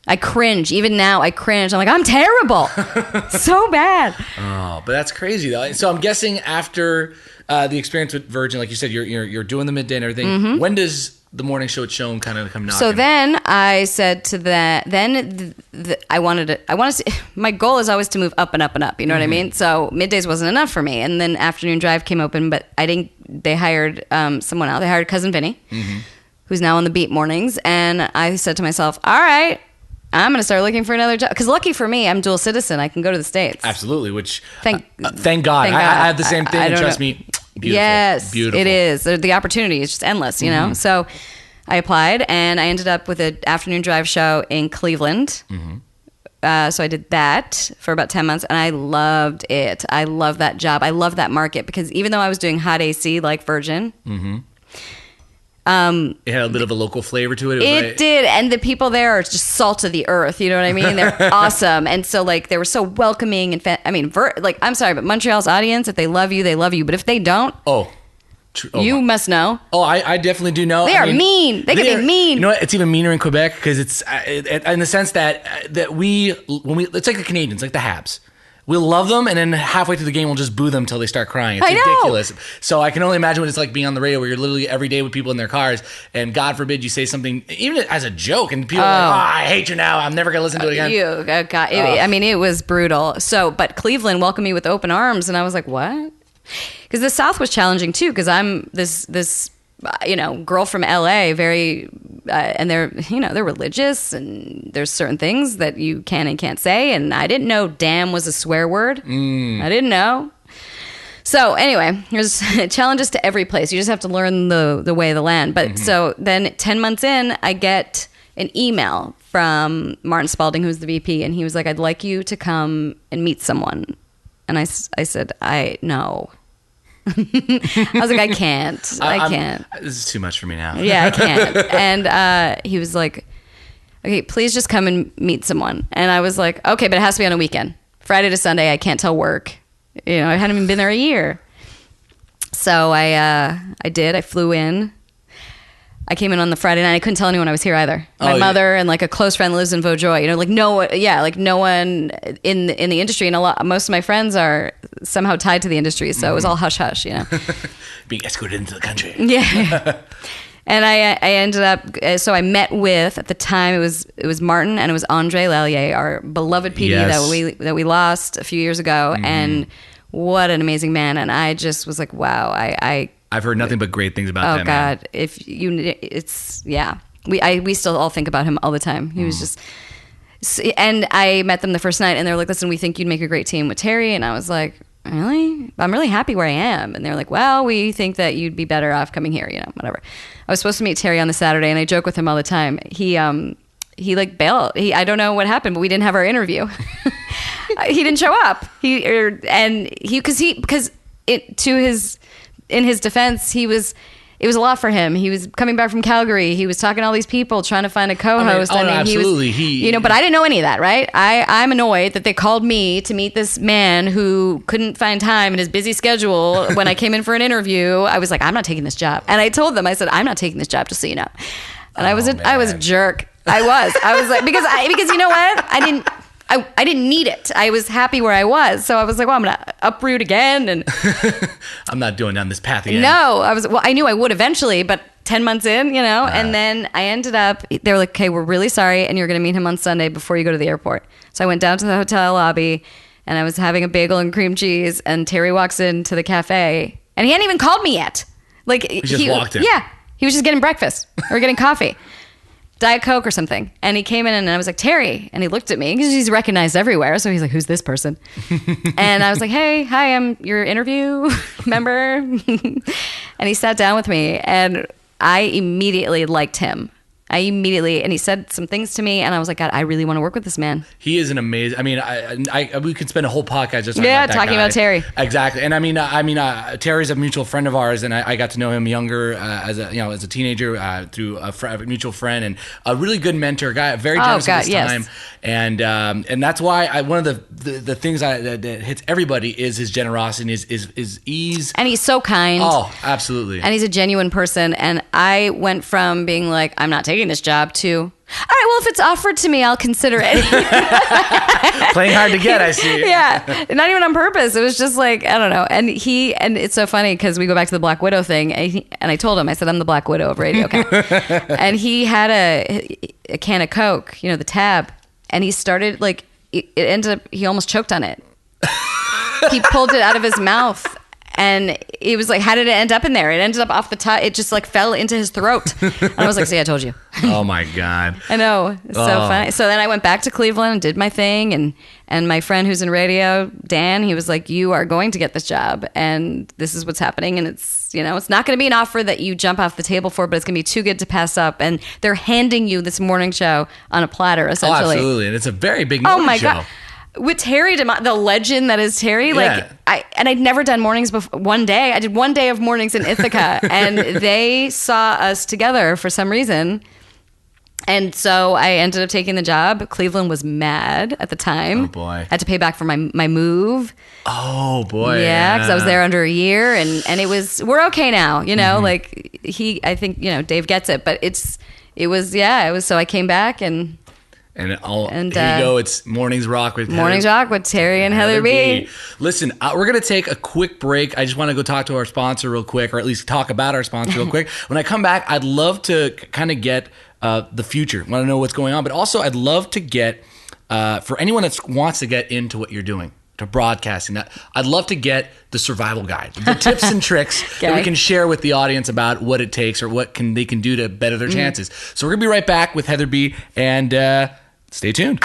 I cringe. Even now, I cringe. I'm like, I'm terrible. So bad. Oh, but that's crazy though. So I'm guessing after the experience with Virgin, like you said, you're doing the midday and everything. Mm-hmm. When does the morning show at CHOM kind of come knocking? So then I said to that. Then I wanted to. My goal is always to move up and up and up. You know what I mean? So middays wasn't enough for me, and then afternoon drive came open, but I didn't. They hired someone else. They hired Cousin Vinny, who's now on the beat mornings, and I said to myself, all right. I'm going to start looking for another job. Because lucky for me, I'm dual citizen. I can go to the States. Absolutely. Which, thank God. Thank God. I have the same thing. And trust me, beautiful. Yes, beautiful. It is. The opportunity is just endless, you know? So I applied, and I ended up with an afternoon drive show in Cleveland. So I did that for about 10 months, and I loved it. I love that job. I love that market, because even though I was doing hot AC like Virgin... it had a bit of a local flavor to it. It did, and the people there are just salt of the earth. You know what I mean? They're awesome, and so like they were so welcoming and I'm sorry, but Montreal's audience, if they love you, they love you. But if they don't, you must know. Oh, I definitely do know. They are mean. They can be mean. You know what? It's even meaner in Quebec because it's in the sense that it's like the Canadians, like the Habs. We'll love them, and then halfway through the game, we'll just boo them until they start crying. It's ridiculous. So I can only imagine what it's like being on the radio where you're literally every day with people in their cars, and God forbid you say something, even as a joke, and people are like, I hate you now. I'm never going to listen to it again. I mean, it was brutal. So, but Cleveland welcomed me with open arms, and I was like, what? Because the South was challenging, too, because I'm this girl from LA, very, and they're religious, and there's certain things that you can and can't say, and I didn't know damn was a swear word. I didn't know. So anyway, there's challenges to every place. You just have to learn the way of the land. But so then 10 months in, I get an email from Martin Spalding, who's the VP, and he was like, I'd like you to come and meet someone. And I said, no. I was like, I can't. This is too much for me now. Yeah, I can't. And he was like, okay, please just come and meet someone. And I was like, okay, but it has to be on a weekend. Friday to Sunday, I can't tell work. I hadn't even been there a year. So I did. I flew in. I came in on the Friday night. I couldn't tell anyone I was here either. My mother and like a close friend lives in Vaudreuil. Like no one in the industry, and most of my friends are somehow tied to the industry. So it was all hush hush, being escorted into the country. Yeah. And I ended up. So I met with, at the time it was Martin and it was Andre Lallier, our beloved PD that we lost a few years ago, and what an amazing man. And I just was like, wow, I've heard nothing but great things about that man. We still all think about him all the time. He was just, and I met them the first night, and they were like, listen, we think you'd make a great team with Terry. And I was like, really? I'm really happy where I am. And they're like, well, we think that you'd be better off coming here, whatever. I was supposed to meet Terry on the Saturday, and I joke with him all the time. He like bailed. I don't know what happened, but we didn't have our interview. He didn't show up. In his defense, it was a lot for him. He was coming back from Calgary. He was talking to all these people, trying to find a co-host. Absolutely. He was, but I didn't know any of that, right? I'm annoyed that they called me to meet this man who couldn't find time in his busy schedule. When I came in for an interview, I was like, I'm not taking this job. And I told them, I said, I'm not taking this job, just so you know. And I was a jerk. I was like, because you know what? I didn't need it. I was happy where I was. So I was like, well, I'm going to uproot again. And I'm not doing down this path again. No, I knew I would eventually, but 10 months in, and then I ended up, they were like, okay, we're really sorry. And you're going to meet him on Sunday before you go to the airport. So I went down to the hotel lobby and I was having a bagel and cream cheese, and Terry walks into the cafe and he hadn't even called me yet. Like he just walked in. Yeah. He was just getting breakfast or getting coffee. Diet Coke or something. And he came in and I was like, Terry. And he looked at me because he's recognized everywhere. So he's like, who's this person? And I was like, hey, hi, I'm your interview member. And he sat down with me and I immediately liked him. And he said some things to me and I was like, God, I really want to work with this man. He is an amazing, we could spend a whole podcast just talking about Terry. Exactly. And Terry's a mutual friend of ours, and I got to know him younger as a teenager through a mutual friend, and a really good mentor, guy, very generous with his time. And that's why one of the things that hits everybody is his generosity, his ease. And he's so kind. Oh, absolutely. And he's a genuine person. And I went from being like, I'm not taking this job to, all right, well, if it's offered to me, I'll consider it. Playing hard to get, I see. Yeah. Not even on purpose. It was just like, I don't know. And it's so funny because we go back to the Black Widow thing. And I told him, I said, I'm the Black Widow of radio. Okay. And he had a can of Coke, the tab. And he started it ended up, he almost choked on it. He pulled it out of his mouth. And it was like, how did it end up in there? It ended up off the top. It just fell into his throat. And I was like, see, I told you. Oh my God. I know. It's so funny. So then I went back to Cleveland and did my thing. And my friend who's in radio, Dan, he was like, you are going to get this job. And this is what's happening. And it's, it's not going to be an offer that you jump off the table for, but it's going to be too good to pass up. And they're handing you this morning show on a platter, essentially. Oh, absolutely. And it's a very big morning show. Oh my God. With Terry, the legend that is Terry, I'd never done mornings before. One day, I did one day of mornings in Ithaca, and they saw us together for some reason. And so I ended up taking the job. Cleveland was mad at the time. Oh boy! I had to pay back for my move. Oh boy! Yeah, because I was there under a year, and we're okay now. Mm-hmm. I think Dave gets it, but it was. So I came back and. And here you go. It's Mornings Rock with Terry and Heather B. Listen, we're going to take a quick break. I just want to go talk to our sponsor real quick, or at least talk about our sponsor real quick. When I come back, I'd love to kind of get the future. I want to know what's going on. But also, I'd love to get, for anyone that wants to get into what you're doing, to broadcasting, that I'd love to get the survival guide, the tips and tricks that we can share with the audience about what it takes or what they can do to better their chances. So we're going to be right back with Heather B. and stay tuned.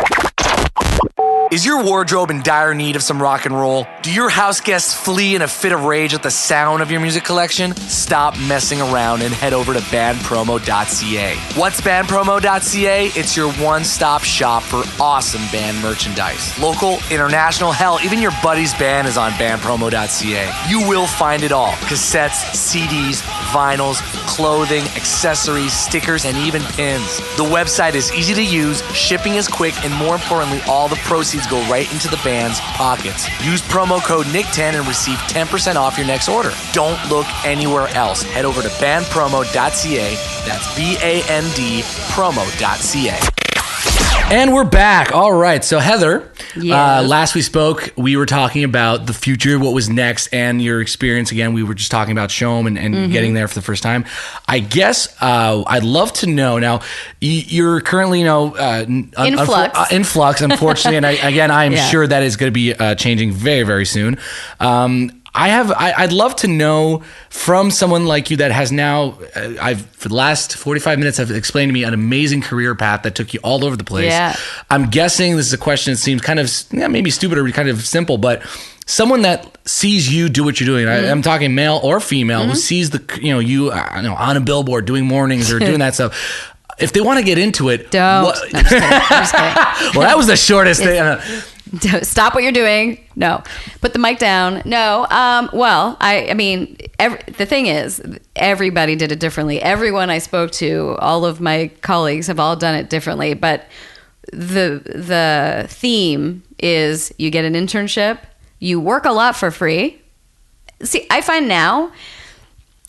Is your wardrobe in dire need of some rock and roll? Do your house guests flee in a fit of rage at the sound of your music collection? Stop messing around and head over to bandpromo.ca. What's bandpromo.ca? It's your one-stop shop for awesome band merchandise. Local, international, hell, even your buddy's band is on bandpromo.ca. You will find it all. Cassettes, CDs, vinyls, clothing, accessories, stickers, and even pins. The website is easy to use, shipping is quick, and more importantly, all the proceeds go right into the band's pockets. Use promo code NICK10 and receive 10% off your next order. Don't look anywhere else. Head over to bandpromo.ca. That's BAND promo.ca. And we're back. All right. So Heather, last we spoke, we were talking about the future, what was next, and your experience. Again, we were just talking about CHOM and getting there for the first time. I guess I'd love to know now. You're currently, in flux, unfortunately, and I am sure that is going to be changing very, very soon. I'd love to know from someone like you that has now, for the last 45 minutes, have explained to me an amazing career path that took you all over the place. Yeah. I'm guessing this is a question that seems kind of, maybe stupid or kind of simple, but someone that sees you do what you're doing, I'm talking male or female, who sees you on a billboard doing mornings or doing that stuff. If they want to get into it, don't. No, I'm just kidding. Well, that was the shortest thing. Stop what you're doing. No. Put the mic down. No. Well, I mean, the thing is, everybody did it differently. Everyone I spoke to, all of my colleagues have all done it differently. But the theme is you get an internship, you work a lot for free. See, I find now,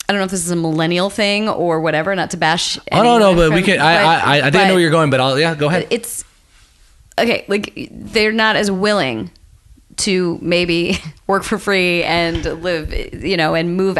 I don't know if this is a millennial thing or whatever, not to bash. I don't know, but we can. I think I know where you're going, but go ahead. It's okay. Like they're not as willing to maybe work for free and live, and move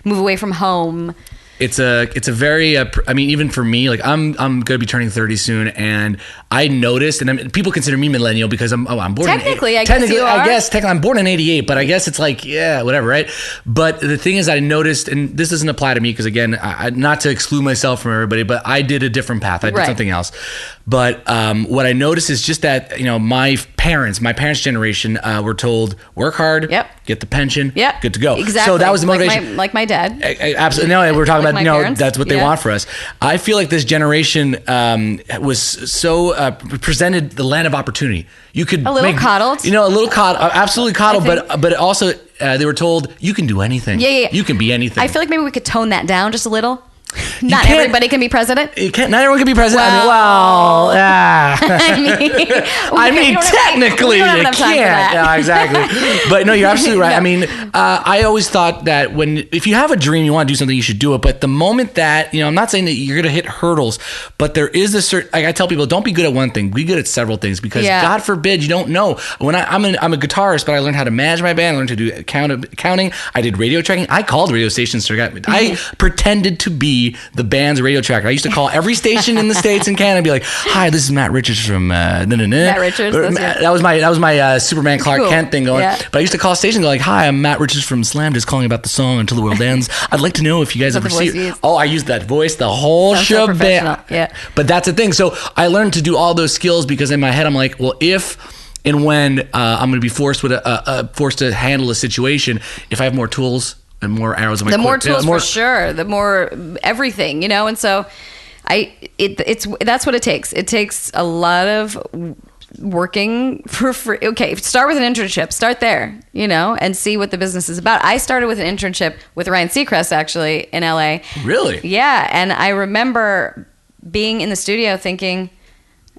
away from home. It's a very, I mean, even for me, like I'm going to be turning 30 soon, and I noticed, and people consider me millennial because I'm born technically, in, I guess you are. Technically I'm born in 88, but I guess it's like, yeah, whatever, right? But the thing is, I noticed, and this doesn't apply to me because again, not to exclude myself from everybody, but I did a different path. I did something else. But what I noticed is just that, my parents' generation were told, work hard, get the pension, good to go. Exactly. So that was the motivation. Like my dad. Absolutely. No, we're talking about, parents. That's what they want for us. I feel like this generation was so presented the land of opportunity. You could a little coddled. A little coddled, absolutely coddled, but also they were told you can do anything. Yeah. You can be anything. I feel like maybe we could tone that down just a little. Not everybody can be president. You can't. Not everyone can be president. I mean, technically you can't. No, exactly. But no, you're absolutely right. No. I mean, I always thought that if you have a dream, you want to do something, you should do it. But the moment that, I'm not saying that you're going to hit hurdles, but there is a certain, like I tell people, don't be good at one thing. Be good at several things because God forbid you don't know. When I'm a guitarist, but I learned how to manage my band. I learned to do accounting. I did radio tracking. I called radio stations. I pretended to be the band's radio tracker. I used to call every station in the States and Canada and be like, hi, this is Matt Richards from Matt Richards. That was my Superman Clark Kent thing going. Yeah. But I used to call stations and go like, hi, I'm Matt Richards from Slam, just calling about the song Until the World Ends. I'd like to know if you guys have received. I used that voice the whole show. Yeah. But that's the thing. So I learned to do all those skills because in my head I'm like, well, if and when I'm going to be forced to handle a situation, if I have more tools and more arrows in my quiver. More tools for sure. The more everything, and so that's what it takes. It takes a lot of working for free. Okay, start with an internship. Start there, and see what the business is about. I started with an internship with Ryan Seacrest actually in LA. Really? Yeah, and I remember being in the studio thinking,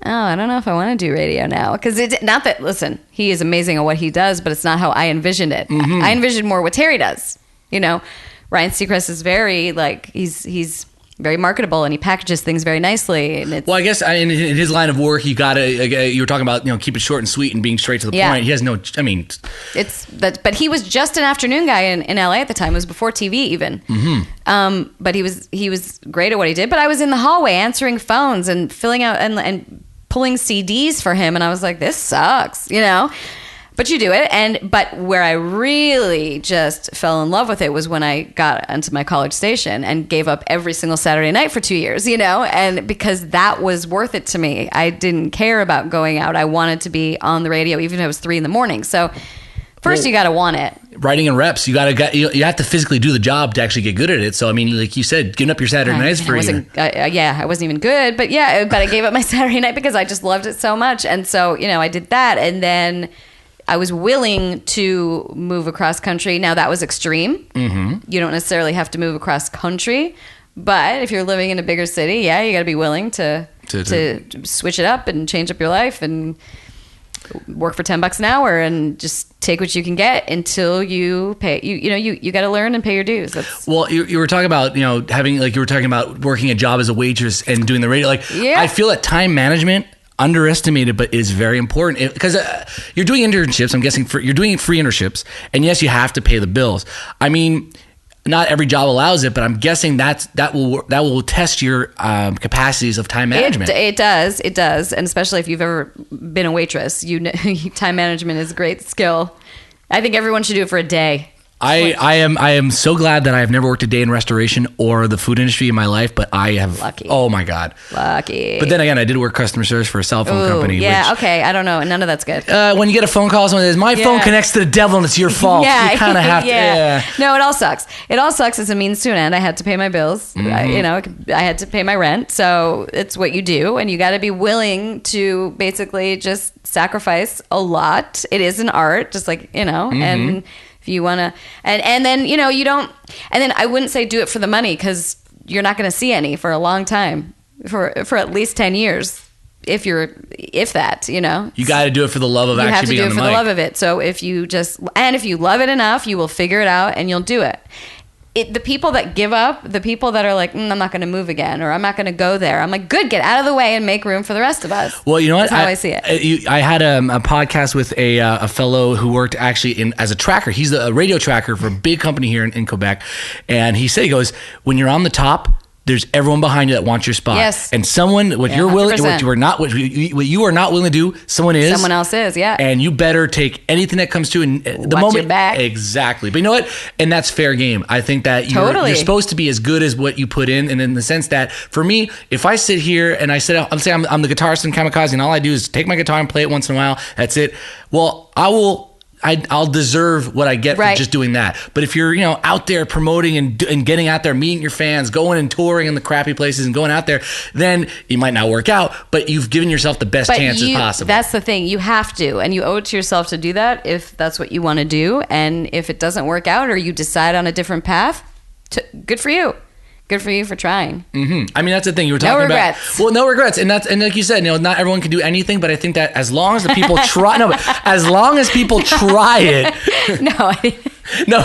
oh, I don't know if I want to do radio now. Because it's not that, listen, he is amazing at what he does, but it's not how I envisioned it. Mm-hmm. I envisioned more what Terry does. Ryan Seacrest is very, he's very marketable and he packages things very nicely. And well, I guess in his line of work, you were talking about, keep it short and sweet and being straight to the point. He has no, but he was just an afternoon guy in LA at the time. It was before TV even. Mm-hmm. But he was great at what he did. But I was in the hallway answering phones and filling out and pulling CDs for him. And I was like, this sucks, But you do it. But where I really just fell in love with it was when I got onto my college station and gave up every single Saturday night for 2 years, and because that was worth it to me. I didn't care about going out. I wanted to be on the radio, even if it was 3 a.m. So first you got to want it. Writing and reps, you have to physically do the job to actually get good at it. So, I mean, like you said, giving up your Saturday nights for I wasn't even good, but I gave up my Saturday night because I just loved it so much. And so, I did that. And then I was willing to move across country. Now that was extreme. Mm-hmm. You don't necessarily have to move across country, but if you're living in a bigger city, you got to be willing to switch it up and change up your life and work for $10 an hour and just take what you can get until you pay. You got to learn and pay your dues. Well, you were talking about you were talking about working a job as a waitress and doing the radio. I feel that time management, underestimated, but is very important because you're doing internships. I'm guessing you're doing free internships, and yes, you have to pay the bills. I mean, not every job allows it, but I'm guessing that will test your capacities of time management. It does, and especially if you've ever been a waitress, time management is a great skill. I think everyone should do it for a day. I am so glad that I have never worked a day in restoration or the food industry in my life, but I have. Lucky. Oh my God. Lucky. But then again, I did work customer service for a cell phone company. Yeah, which, okay. I don't know. None of that's good. when you get a phone call, someone says, my phone connects to the devil and it's your fault. Yeah. You kind of have to. Yeah. No, it all sucks. It all sucks as a means to an end. I had to pay my bills. Mm-hmm. I had to pay my rent. So it's what you do. And you got to be willing to basically just sacrifice a lot. It is an art, just like, and if you want to, and then, you don't, and then I wouldn't say do it for the money because you're not going to see any for a long time, for at least 10 years. If that. You got to do it for the love of actually being on the mic. You have to do it for the love of it. So if you love it enough, you will figure it out and you'll do it. The people that give up, the people that are like, I'm not going to move again, or I'm not going to go there. I'm like, good, get out of the way and make room for the rest of us. Well, you know what? That's how I see it. I had a podcast with a fellow who worked actually as a tracker. He's a radio tracker for a big company here in Quebec. And he goes, when you're on the top, there's everyone behind you that wants your spot. Yes. And someone, what you are not willing to do, someone else is. Yeah. And you better take anything that comes to you. And Watch your back. Exactly. But you know what? And that's fair game. I think that you're supposed to be as good as what you put in. And in the sense that for me, if I sit here and I'm the guitarist in Kamikaze and all I do is take my guitar and play it once in a while, that's it. Well, I'll deserve what I get for just doing that. But if you're, out there promoting and getting out there, meeting your fans, going and touring in the crappy places and going out there, then it might not work out, but you've given yourself the best chances possible. That's the thing. You have to, and you owe it to yourself to do that if that's what you want to do. And if it doesn't work out or you decide on a different path, good for you. Good for you for trying. Mm-hmm. I mean, that's the thing you were talking about. Well, no regrets. And like you said, not everyone can do anything, but I think that as long as the people try, as long as people try it. No,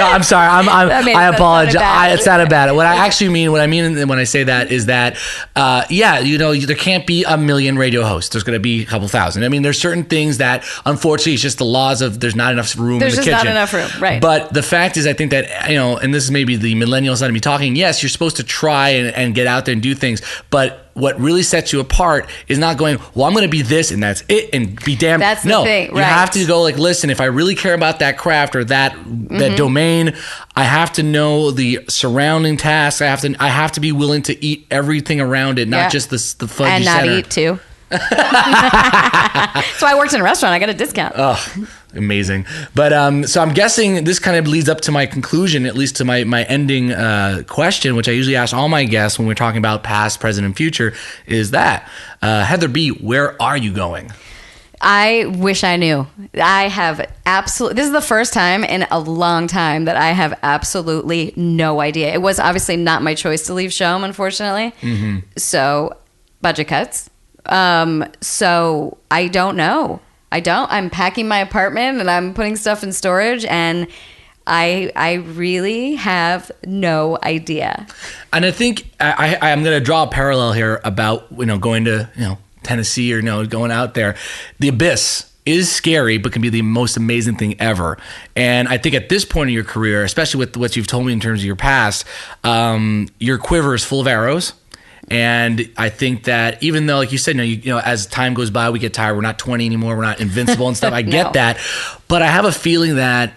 I'm sorry. I apologize. It sounded bad. What I mean when I say that is that, there can't be a million radio hosts. There's going to be a couple thousand. I mean, there's certain things that, unfortunately, it's just the laws of there's not enough room in the kitchen. There's just not enough room, right. But the fact is, I think that, and this is maybe the millennial side of me talking, yes, you're supposed to try and get out there and do things, but what really sets you apart is not going, well, I'm going to be this and that's it and be damned. That's the thing, right. You have to go listen, if I really care about that craft or that domain, I have to know the surrounding tasks. I have to be willing to eat everything around it, not just the fudgy and not center. Eat too. So I worked in a restaurant. I got a discount. Oh, amazing. But so I'm guessing this kind of leads up to my conclusion, at least to my ending question, which I usually ask all my guests when we're talking about past, present, and future, is that, Heather B., where are you going? I wish I knew. I have this is the first time in a long time that I have absolutely no idea. It was obviously not my choice to leave CHOM, unfortunately. Mm-hmm. So budget cuts. So I don't know. I'm packing my apartment and I'm putting stuff in storage and I really have no idea. And I think I'm going to draw a parallel here about, going to, Tennessee or, going out there. The abyss is scary, but can be the most amazing thing ever. And I think at this point in your career, especially with what you've told me in terms of your past, your quiver is full of arrows. And I think that even though, like you said, as time goes by, we get tired. We're not 20 anymore. We're not invincible and stuff. I get that. But I have a feeling that,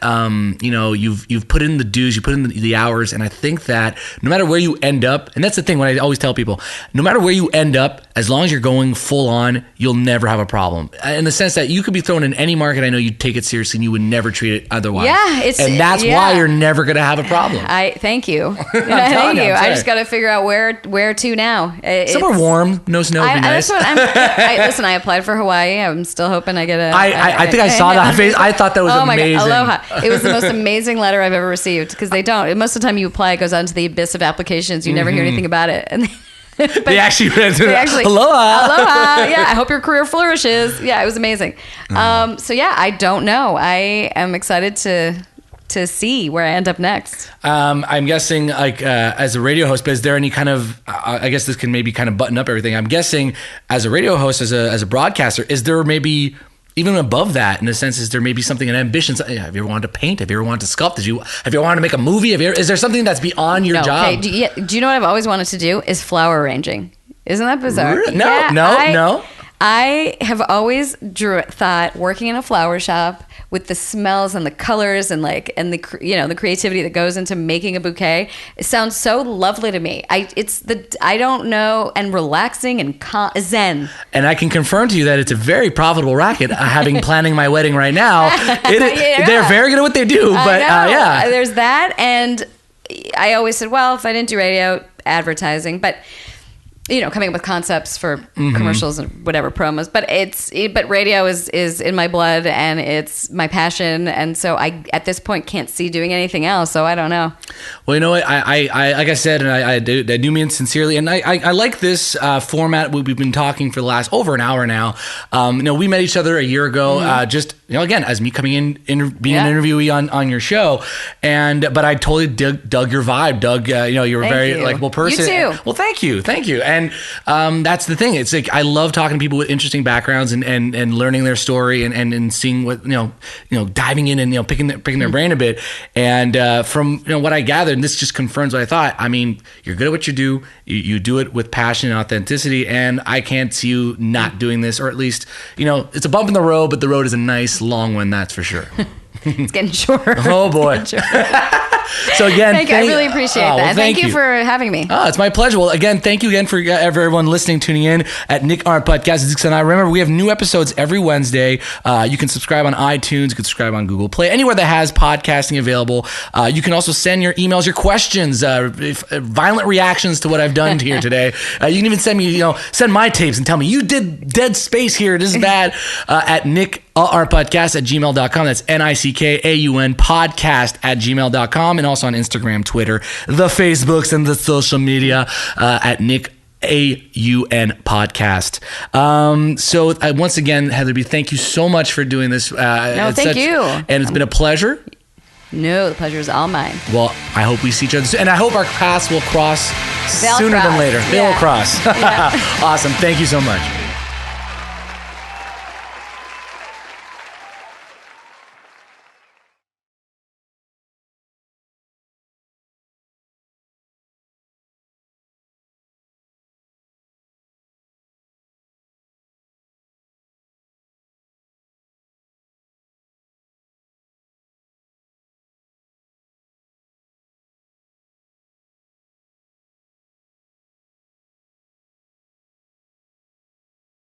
you've put in the dues, you put in the hours. And I think that no matter where you end up, and that's the thing when I always tell people, no matter where you end up, as long as you're going full on, you'll never have a problem. In the sense that you could be thrown in any market. I know you take it seriously and you would never treat it otherwise. Yeah. And that's why you're never going to have a problem. Thank you. Thank you. I just got to figure out where to now. Somewhere warm, no snow would be nice. Listen, I applied for Hawaii. I'm still hoping I get a... I think I saw that face. I thought that was amazing. Oh my God, aloha. It was the most amazing letter I've ever received because they don't. Most of the time you apply, it goes out into the abyss of applications. You never hear anything about it. And they actually aloha. Yeah, I hope your career flourishes. Yeah, it was amazing. So yeah, I don't know. I am excited to see where I end up next. I'm guessing as a radio host, but is there any kind of, I guess this can maybe kind of button up everything. I'm guessing as a radio host, as a broadcaster, is there maybe even above that, in a sense, is there maybe something, an ambition? Have you ever wanted to paint? Have you ever wanted to sculpt? Have you ever wanted to make a movie? Is there something that's beyond your job? Okay. Do you know what I've always wanted to do is flower arranging? Isn't that bizarre? No. I have always thought working in a flower shop with the smells and the colors and the creativity that goes into making a bouquet, it sounds so lovely to me. I don't know, and relaxing and zen. And I can confirm to you that it's a very profitable racket. Having planning my wedding right now, they're very good at what they do. But yeah, there's that, and I always said, well, if I didn't do radio, advertising, but coming up with concepts for commercials and whatever promos, but radio is in my blood and it's my passion. And so I, at this point, can't see doing anything else. So I don't know. Well, you know what? I like I said, and I do mean sincerely. And I like this format. We've been talking for the last over an hour now. We met each other a year ago, again, as me coming in being an interviewee on your show. But I totally dug your vibe. You're a very likable person. You too. Well, thank you. And that's the thing. It's like I love talking to people with interesting backgrounds and learning their story and seeing what diving in and picking their brain a bit. And from what I gathered, and this just confirms what I thought. I mean, you're good at what you do. You do it with passion and authenticity. And I can't see you not doing this, or at least it's a bump in the road, but the road is a nice long one. That's for sure. It's getting shorter. Oh boy. So again, I really appreciate that. Well, thank you for having me. Oh, it's my pleasure. Well, again, thank you again for everyone listening, tuning in at Nick Arndt Podcast. And I remember we have new episodes every Wednesday. You can subscribe on iTunes. You can subscribe on Google Play, anywhere that has podcasting available. You can also send your emails, your questions, violent reactions to what I've done here today. You can even send my tapes and tell me you did dead space here. This is bad at nickartpodcast@gmail.com. That's NICKAUN podcast @gmail.com, and also on Instagram, Twitter, the Facebooks, and the social media at Nick AUN podcast. So once again, Heather B, thank you so much for doing this. Thank you. And it's been a pleasure. No, the pleasure is all mine. Well, I hope we see each other soon, and I hope our paths will cross sooner than later. They will cross. Yeah. Awesome. Thank you so much.